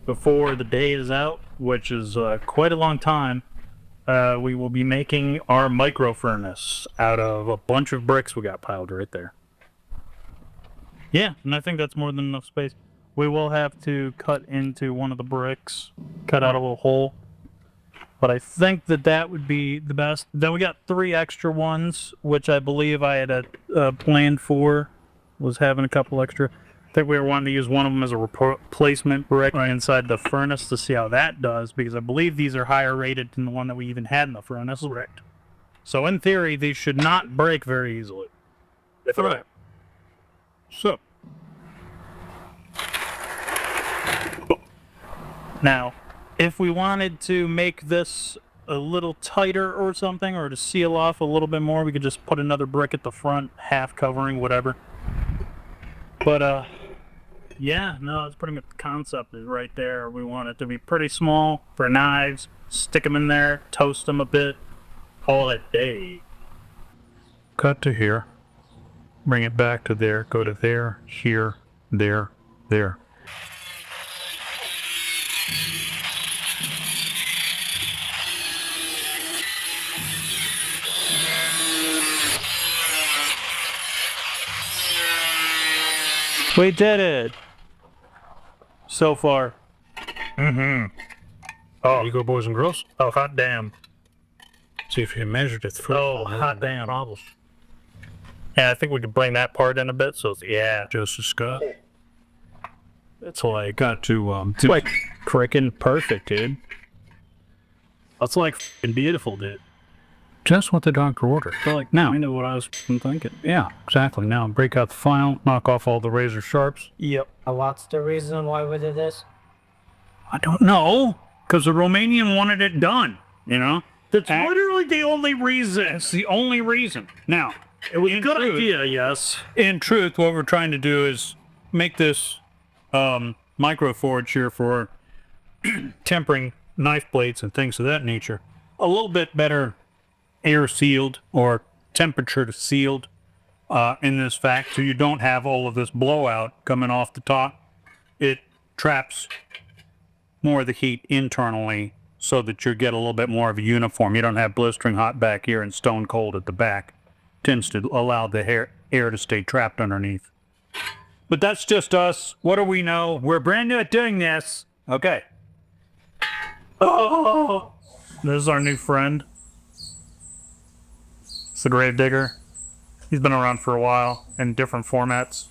before the day is out, which is quite a long time, we will be making our micro furnace out of a bunch of bricks we got piled right there. Yeah, and I think that's more than enough space. We will have to cut into one of the bricks, cut out a little hole. But I think that would be the best. Then we got 3 extra ones, which I believe I had planned for, was having a couple extra. I think we were wanting to use one of them as a replacement brick inside the furnace to see how that does, because I believe these are higher rated than the one that we even had in the furnace. Correct. So in theory, these should not break very easily. That's right. So. Now, if we wanted to make this a little tighter or something, or to seal off a little bit more, we could just put another brick at the front, half covering, whatever. But, yeah, no, it's pretty much the concept is right there. We want it to be pretty small for knives, stick them in there, toast them a bit, call it day. Cut to here. Bring it back to there. Go to there, here, there, there. We did it! So far. Oh, there you go, boys and girls. Oh, hot damn. See if you measured it through. Oh, hot damn. Yeah, I think we could bring that part in a bit, so yeah. Joseph Scott. It's like, Got to, it's like frickin' perfect, dude. That's like frickin' beautiful, dude. just what the doctor ordered. So like, now I know what I was thinking. Yeah, exactly. Now break out the file, knock off all the razor sharps. Yep. What's the reason why we did this? I don't know, because the Romanian wanted it done, you know? That's literally the only reason. It's the only reason. Now, It was a good idea, yes. in truth, what we're trying to do is make this micro forge here for tempering knife blades and things of that nature a little bit better air sealed or temperature sealed in this fact, so you don't have all of this blowout coming off the top. It traps more of the heat internally so that you get a little bit more of a uniform. You don't have blistering hot back here and stone cold at the back. Tends to allow the air to stay trapped underneath. But that's just us. What do we know? We're brand new at doing this. Okay. Oh, this is our new friend. It's the grave digger. He's been around for a while in different formats.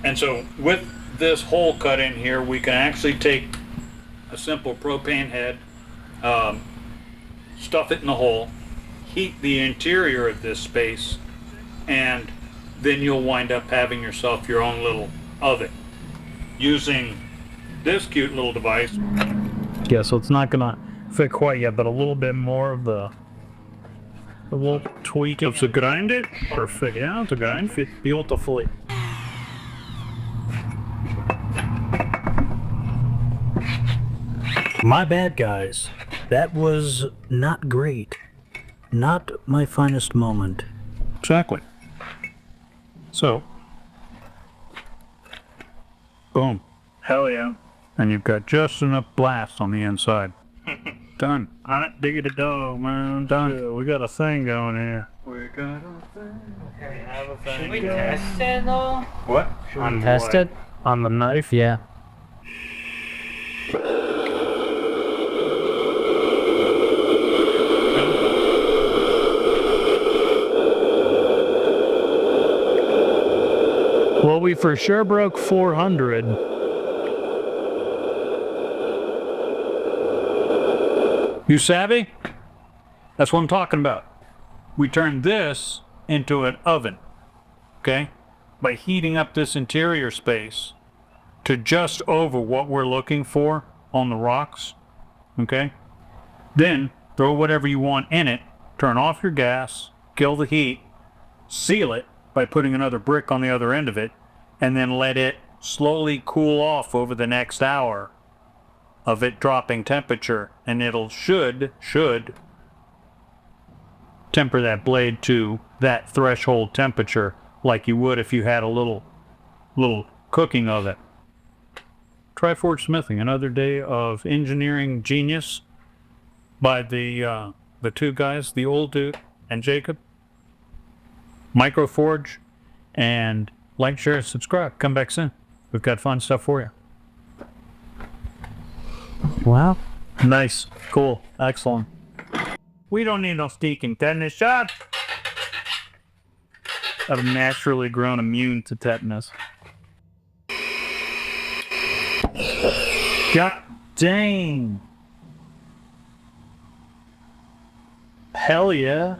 And so with this hole cut in here, we can actually take a simple propane head, stuff it in the hole, heat the interior of this space, and then you'll wind up having yourself your own little oven using this cute little device. Yeah, so it's not gonna fit quite yet, but a little bit more of the little tweak. It's a grind it. Perfect, yeah, it's a grind fit beautifully. My bad, guys. That was not great. Not my finest moment. Exactly. So, boom. Hell yeah. And you've got just enough blast on the inside. Done. On it, dig it a dog, man. Done. Yeah, we got a thing going here. We got a thing. Should we test it though? What? On Test what? it? On the knife, yeah. Well, we for sure broke 400. You savvy? That's what I'm talking about. We turned this into an oven, okay? By heating up this interior space to just over what we're looking for on the rocks, okay? Then throw whatever you want in it, turn off your gas, kill the heat, seal it by putting another brick on the other end of it, and then let it slowly cool off over the next hour of it dropping temperature, and it'll should temper that blade to that threshold temperature like you would if you had a little cooking of it. Triforge Smithing, another day of engineering genius by the two guys, the old dude and Jacob. Microforge, and like, share, subscribe. Come back soon. We've got fun stuff for you. Wow. Nice. Cool. Excellent. We don't need no sneaking tetanus shot. I've naturally grown immune to tetanus. God dang. Hell yeah.